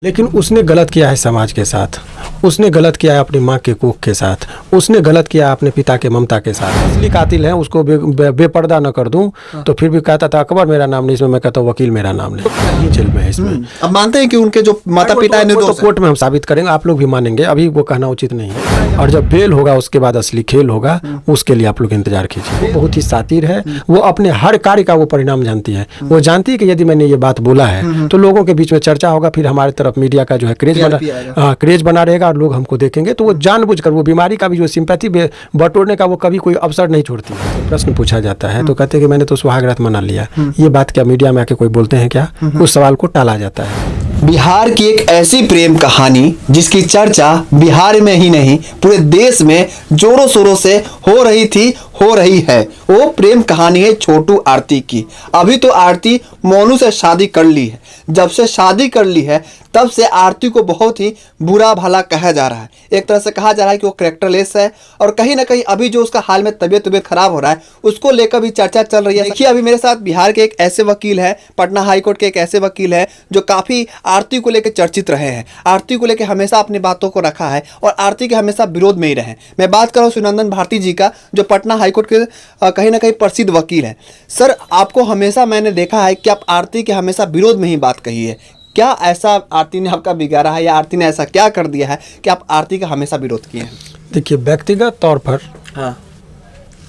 लेकिन उसने गलत किया है समाज के साथ, उसने गलत किया है अपनी माँ के कोख के साथ, उसने गलत किया है अपने पिता के ममता के साथ। असली कातिल है, उसको बेपर्दा न कर दूं तो फिर भी कहता था अकबर मेरा नाम नहीं, इसमें मैं कहता हूँ वकील मेरा नाम नहीं, जेल में है इसमें। अब मानते हैं कि उनके जो माता पिता है तो कोर्ट में हम साबित करेंगे, आप लोग भी मानेंगे, अभी वो कहना उचित नहीं है। और जब बेल होगा उसके बाद असली खेल होगा, उसके लिए आप लोग इंतजार कीजिए। वो बहुत ही शातिर है, वो अपने हर कार्य का वो परिणाम जानती है। वो जानती है कि यदि मैंने ये बात बोला है तो लोगों के बीच में चर्चा होगा, फिर हमारी तरफ मीडिया का जो है क्रेज बना रहेगा और लोग हमको देखेंगे। तो वो जानबूझकर वो बीमारी का भी जो सिंपैथी बटोरने का वो कभी कोई अवसर नहीं छोड़ती। तो प्रश्न पूछा जाता है तो कहते हैं कि मैंने तो सुहाग रात मना लिया। ये बात क्या मीडिया में आके कोई बोलते हैं क्या? उस सवाल को टाला जाता है। बिहार की एक ऐसी प्रेम कहानी जिसकी चर्चा बिहार में ही नहीं पूरे देश में जोरों शोरों से हो रही थी, हो रही है। वो प्रेम कहानी है छोटू आरती की। अभी तो आरती मोनू से शादी कर ली है। जब से शादी कर ली है तब से आरती को बहुत ही बुरा भला कहा जा रहा है। एक तरह से कहा जा रहा है कि वो कैरेक्टरलेस है, और कहीं ना कहीं अभी जो उसका हाल में तबीयत खराब हो रहा है उसको लेकर भी चर्चा चल रही है। देखिए अभी मेरे साथ बिहार के एक ऐसे वकील है, पटना हाईकोर्ट के एक ऐसे वकील है जो काफ़ी आरती को लेकर चर्चित रहे हैं, आरती को लेकर हमेशा अपनी बातों को रखा है और आरती के हमेशा विरोध में ही रहे। मैं बात कर रहा हूँ सुनंदन भारती जी का, जो पटना हाईकोर्ट के कहीं ना कहीं प्रसिद्ध वकील है। सर, आपको हमेशा मैंने देखा है कि आप आरती के हमेशा विरोध में ही बात कही है। क्या ऐसा आरती ने आपका बिगाड़ा है या आरती ने ऐसा क्या कर दिया है कि आप आरती का हमेशा विरोध किए हैं? देखिए, व्यक्तिगत तौर पर हाँ,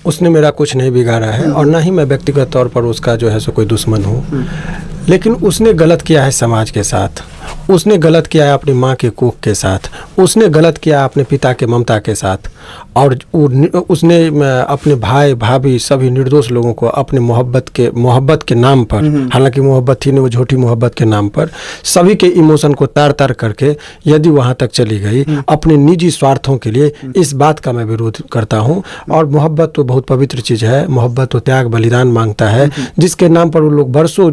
उसने मेरा कुछ नहीं बिगाड़ा है और ना ही मैं व्यक्तिगत तौर पर उसका जो है सो कोई दुश्मन हूँ। लेकिन उसने गलत किया है समाज के साथ, उसने गलत किया है अपनी माँ के कोख के साथ, उसने गलत किया है अपने पिता के ममता के साथ, और उसने अपने भाई भाभी सभी निर्दोष लोगों को अपने मोहब्बत के नाम पर, हालांकि मोहब्बत थी नहीं, वो झूठी मोहब्बत के नाम पर सभी के इमोशन को तार तार करके यदि वहाँ तक चली गई अपने निजी स्वार्थों के लिए, इस बात का मैं विरोध करता हूँ। और मोहब्बत तो बहुत पवित्र चीज़ है, मोहब्बत तो त्याग बलिदान मांगता है, जिसके नाम पर वो लोग बरसों,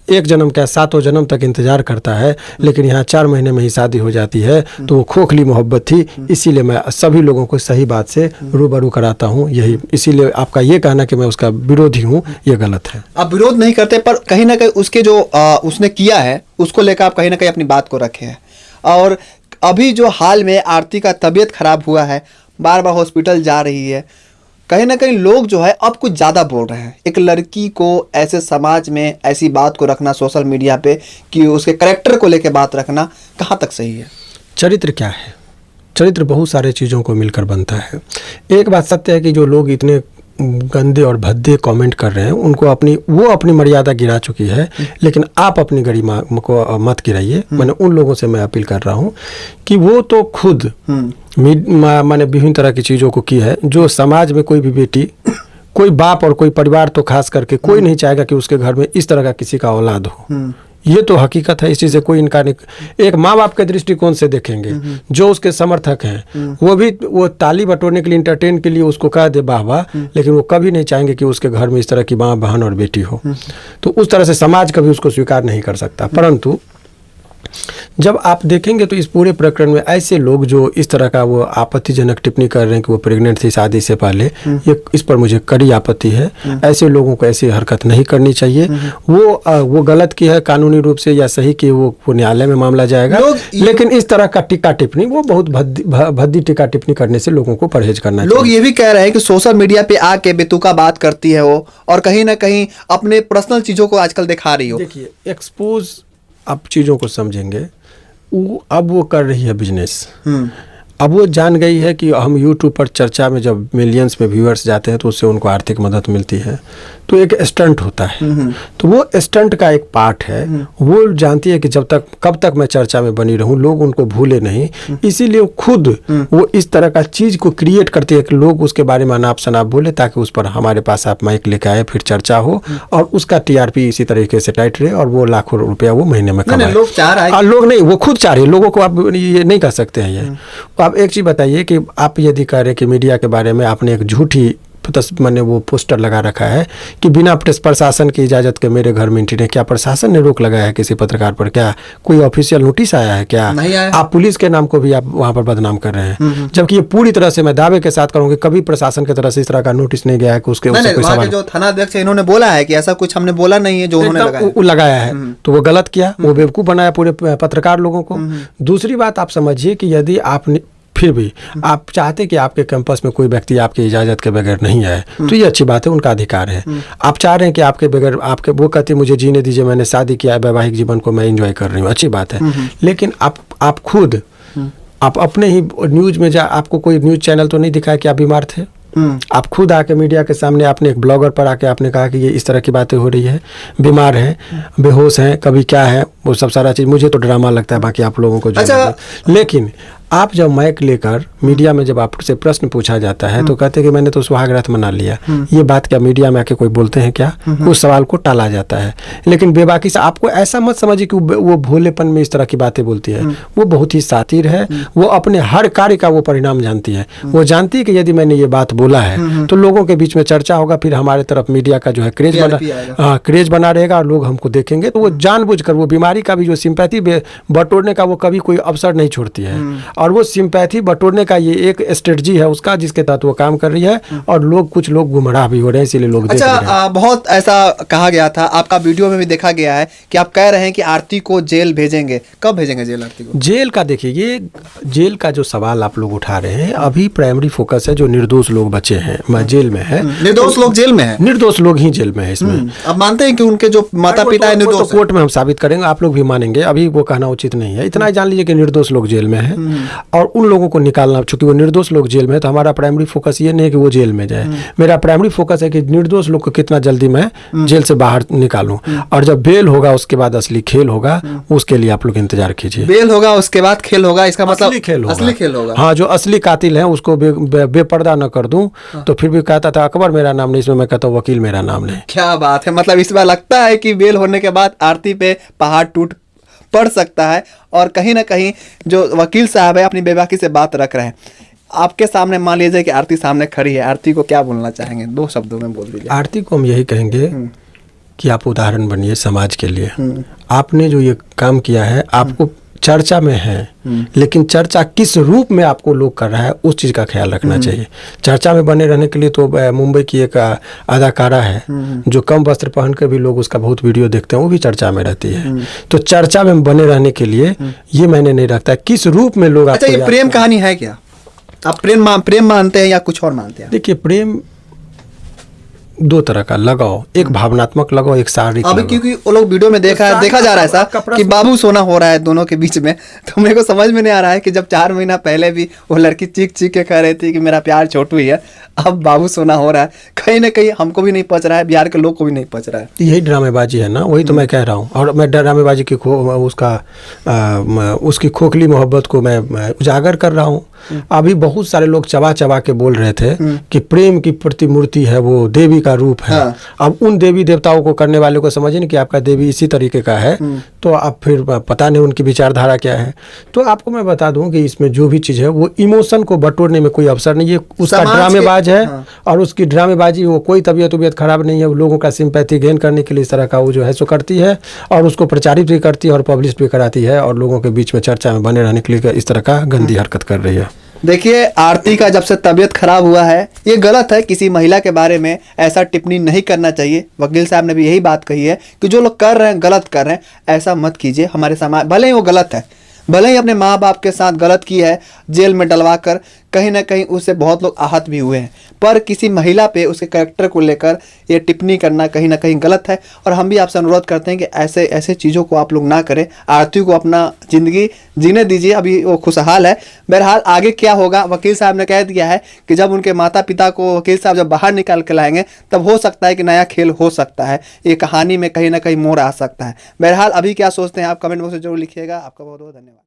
एक जन्म क्या 7 जन्म तक इंतजार करता है, लेकिन यहाँ 4 महीने में ही शादी हो जाती है। तो वो खोखली मोहब्बत थी। इसीलिए मैं सभी लोगों को सही बात से रूबरू कराता हूँ। यही इसीलिए आपका ये कहना कि मैं उसका विरोधी हूँ, ये गलत है। आप विरोध नहीं करते, पर कहीं ना कहीं उसके जो उसने किया है उसको लेकर आप कहीं ना कहीं अपनी बात को रखे हैं। और अभी जो हाल में आरती का तबीयत खराब हुआ है, बार बार हॉस्पिटल जा रही है, कहीं ना कहीं लोग जो है अब कुछ ज़्यादा बोल रहे हैं। एक लड़की को ऐसे समाज में ऐसी बात को रखना सोशल मीडिया पे कि उसके करैक्टर को लेके बात रखना कहाँ तक सही है? चरित्र क्या है? चरित्र बहुत सारे चीज़ों को मिलकर बनता है। एक बात सत्य है कि जो लोग इतने गंदे और भद्दे कमेंट कर रहे हैं उनको अपनी मर्यादा गिरा चुकी है, लेकिन आप अपनी गरिमा को मत गिराइए। मैंने उन लोगों से मैं अपील कर रहा हूँ कि वो तो खुद मैंने विभिन्न तरह की चीज़ों को की है। जो समाज में कोई भी बेटी, कोई बाप और कोई परिवार तो खास करके कोई नहीं चाहेगा कि उसके घर में इस तरह का किसी का औलाद हो। ये तो हकीकत है, इस चीज़ से कोई इनकार नहीं। एक माँ बाप के दृष्टिकोण से देखेंगे, जो उसके समर्थक हैं वो ताली बटोरने के लिए, इंटरटेन के लिए उसको कह दे वाह वाह, लेकिन वो कभी नहीं चाहेंगे कि उसके घर में इस तरह की माँ, बहन और बेटी हो। तो उस तरह से समाज कभी उसको स्वीकार नहीं कर सकता। परंतु जब आप देखेंगे तो इस पूरे प्रकरण में ऐसे लोग जो इस तरह का वो आपत्तिजनक टिप्पणी कर रहे हैं कि वो प्रेग्नेंट थी शादी से पहले, ये इस पर मुझे कड़ी आपत्ति है। ऐसे लोगों को ऐसी हरकत नहीं करनी चाहिए। वो गलत की है कानूनी रूप से या सही की, वो न्यायालय में मामला जाएगा। लेकिन इस तरह का टीका टिप्पणी, वो बहुत भद्दी टीका टिप्पणी करने से लोगों को परहेज करना चाहिए। लोग ये भी कह रहे हैं कि सोशल मीडिया पे आके बेतुका बात करती है वो, और कहीं ना कहीं अपने पर्सनल चीजों को आजकल दिखा रही हो। देखिए, एक्सपोज आप चीज़ों को समझेंगे, अब वो कर रही है बिजनेस। अब वो जान गई है कि हम यूट्यूब पर चर्चा में जब मिलियंस में व्यूअर्स जाते हैं तो उससे उनको आर्थिक मदद मिलती है। तो एक स्टंट होता है, तो वो स्टंट का एक पार्ट है। वो जानती है कि कब तक मैं चर्चा में बनी रहूं, लोग उनको भूले नहीं। इसीलिए खुद वो इस तरह का चीज़ को क्रिएट करती है कि लोग उसके बारे में अनाप शनाप बोले, ताकि उस पर हमारे पास आप माइक लेके आए, फिर चर्चा हो और उसका TRP इसी तरीके से टाइट रहे और वो लाखों रुपया वो महीने में कमाए। लोग चाह रहे हैं, लोग नहीं, वो खुद चाह रहे हैं। लोगों को आप ये नहीं कह सकते हैं। ये आप एक चीज़ बताइए कि आप यदि कह रहे हैं कि मीडिया के बारे में आपने एक झूठी मैंने वो पोस्टर लगा रखा है कि बिना प्रशासन की इजाज़त के मेरे घर में एंट्री नहीं। क्या प्रशासन ने रोक लगाया है किसी पत्रकार पर? क्या कोई ऑफिशियल नोटिस आया है? क्या नहीं आया। आप पुलिस के नाम को भी आप वहाँ पर बदनाम कर रहे हैं, जबकि ये पूरी तरह से मैं दावे के साथ करूँगी कभी प्रशासन की तरफ से इस तरह का नोटिस नहीं गया है कि उसके उससे कोई सवाल। जो थानाध्यक्ष है इन्होंने बोला है कि ऐसा कुछ हमने बोला नहीं है, जो उन्होंने लगाया है तो वो गलत किया, वो बेवकूफ़ बनाया पूरे पत्रकार लोगों को। दूसरी बात आप समझिए कि यदि आप फिर भी आप चाहते कि आपके कैंपस में कोई व्यक्ति आपकी इजाज़त के बगैर नहीं आए तो ये अच्छी बात है, उनका अधिकार है। आप चाह रहे हैं कि आपके बगैर आपके वो कहते मुझे जीने दीजिए, मैंने शादी किया है, वैवाहिक जीवन को मैं एंजॉय कर रही हूँ, अच्छी बात है। लेकिन आप खुद आप अपने ही न्यूज़ में आपको कोई न्यूज़ चैनल तो नहीं दिखाया कि आप बीमार थे? आप खुद आके मीडिया के सामने आपने एक ब्लॉगर पर आके आपने कहा कि ये इस तरह की बातें हो रही है, बीमार है, बेहोश हैं, कभी क्या है, वो सब सारा चीज़ मुझे तो ड्रामा लगता है, बाकी आप लोगों को जो अच्छा। लेकिन आप जब माइक लेकर मीडिया में जब आपसे प्रश्न पूछा जाता है तो कहते हैं कि मैंने तो सुहाग रात मना लिया। ये बात क्या मीडिया में आके कोई बोलते हैं क्या? उस सवाल को टाला जाता है। लेकिन बेबाकी से आपको ऐसा मत समझिए कि वो भोलेपन में इस तरह की बातें बोलती है। वो बहुत ही शातिर है, वो अपने हर कार्य का वो परिणाम जानती है। वो जानती है कि यदि मैंने ये बात बोला है तो लोगों के बीच में चर्चा होगा, फिर हमारे तरफ मीडिया का जो है क्रेज बना रहेगा और लोग हमको देखेंगे। तो वो जानबूझकर वो बीमारी का भी जो सिंपैथी बटोरने का वो कभी कोई अवसर नहीं छोड़ती है, और वो सिंपैथी बटोरने का ये एक स्ट्रेटजी है उसका, जिसके तहत वो काम कर रही है। और कुछ लोग गुमराह भी हो रहे हैं, इसीलिए लोग देख रहे हैं। बहुत ऐसा कहा गया था, आपका वीडियो में भी देखा गया है कि आप कह रहे हैं कि आरती को जेल भेजेंगे। कब भेजेंगे जेल आरती को? जेल का देखिए, ये जेल का जो सवाल आप लोग उठा रहे हैं, अभी प्राइमरी फोकस है जो निर्दोष लोग बचे हैं जेल में है। निर्दोष लोग जेल में है? निर्दोष लोग ही जेल में है इसमें। अब मानते हैं कि उनके जो माता पिता है निर्दोष? कोर्ट में हम साबित करेंगे, आप लोग भी मानेंगे, अभी वो कहना उचित नहीं है। इतना जान लीजिए कि निर्दोष लोग जेल में है और उन लोगों को निकालना, चूंकि वो निर्दोष लोग जेल में है तो हमारा प्राइमरी फोकस ये नहीं है कि वो जेल में जाए। मेरा प्राइमरी फोकस है कि निर्दोष लोग को कितना जल्दी मैं जेल से बाहर निकालूं, और जब बेल होगा उसके बाद असली खेल होगा, उसके लिए आप लोग इंतजार कीजिए। बेल होगा उसके बाद खेल होगा, इसका मतलब असली खेल होगा। हाँ, जो असली कातिल है उसको बेपर्दा न कर दूं तो फिर भी कहता था अकबर मेरा नाम नहीं, इसमें मैं कहता हूँ वकील मेरा नाम नहीं। क्या बात है, मतलब इस बार लगता है कि बेल होने के बाद आरती पे पहाड़ टूट पड़ सकता है। और कहीं ना कहीं जो वकील साहब है अपनी बेबाकी से बात रख रहे हैं। आपके सामने मान लीजिए कि आरती सामने खड़ी है, आरती को क्या बोलना चाहेंगे? 2 शब्दों में बोल दीजिए। आरती को हम यही कहेंगे कि आप उदाहरण बनिए समाज के लिए। आपने जो ये काम किया है, आपको चर्चा में है, लेकिन चर्चा किस रूप में आपको लोग कर रहा है उस चीज़ का ख्याल रखना चाहिए। चर्चा में बने रहने के लिए तो मुंबई की एक अदाकारा है जो कम वस्त्र पहन के भी लोग उसका बहुत वीडियो देखते हैं, वो भी चर्चा में रहती है। तो चर्चा में बने रहने के लिए ये मैंने नहीं रखता है किस रूप में लोग। अच्छा, ये प्रेम कहानी है क्या? आप प्रेम मानते हैं या कुछ और मानते हैं? देखिए, प्रेम 2 तरह का लगाओ, एक भावनात्मक लगाओ, एक शारीरिक। अभी क्योंकि वो लोग वीडियो में देखा जा रहा है ऐसा कि बाबू सोना हो रहा है दोनों के बीच में, तो मेरे को समझ में नहीं आ रहा है कि जब 4 महीना पहले भी वो लड़की चीख के कह रही थी कि मेरा प्यार छोटू ही है, अब बाबू सोना हो रहा है। कहीं ना कहीं हमको भी नहीं पच रहा है, बिहार के लोग को भी नहीं पच रहा है। यही ड्रामेबाजी है ना, वही तो मैं कह रहा हूँ। और मैं ड्रामेबाजी की उसकी खोखली मोहब्बत को मैं उजागर कर रहा हूँ। अभी बहुत सारे लोग चबा के बोल रहे थे कि प्रेम की प्रतिमूर्ति है, वो देवी का रूप है। हाँ। अब उन देवी देवताओं को करने वाले को समझिए ना कि आपका देवी इसी तरीके का है, तो आप फिर पता नहीं उनकी विचारधारा क्या है। तो आपको मैं बता दूं कि इसमें जो भी चीज़ है वो इमोशन को बटोरने में कोई अवसर नहीं है। उसका ड्रामेबाज है। हाँ। और उसकी ड्रामेबाजी वो कोई तबीयत खराब नहीं है, वो लोगों का सिंपैथी गेन करने के लिए इस तरह का वो जो है सो करती है, और उसको प्रचारित भी करती है और पब्लिश भी कराती है, और लोगों के बीच में चर्चा में बने रहने के लिए इस तरह का गंदी हरकत कर रही है। देखिए, आरती का जब से तबीयत खराब हुआ है, ये गलत है। किसी महिला के बारे में ऐसा टिप्पणी नहीं करना चाहिए। वकील साहब ने भी यही बात कही है कि जो लोग कर रहे हैं गलत कर रहे हैं, ऐसा मत कीजिए। हमारे समाज भले ही वो गलत है, भले ही अपने माँ बाप के साथ गलत की है, जेल में डलवा कर, कहीं ना कहीं उससे बहुत लोग आहत भी हुए हैं, पर किसी महिला पे उसके कैरेक्टर को लेकर ये टिप्पणी करना कहीं ना कहीं गलत है। और हम भी आपसे अनुरोध करते हैं कि ऐसे चीज़ों को आप लोग ना करें। आरती को अपना ज़िंदगी जीने दीजिए, अभी वो खुशहाल है। बहरहाल आगे क्या होगा, वकील साहब ने कह दिया है कि जब उनके माता पिता को वकील साहब जब बाहर निकाल के लाएंगे तब हो सकता है कि नया खेल हो सकता है, ये कहानी में कहीं ना कहीं मोड़ आ सकता है। बहरहाल अभी क्या सोचते हैं आप कमेंट बॉक्स में जरूर लिखिएगा। आपका बहुत बहुत धन्यवाद।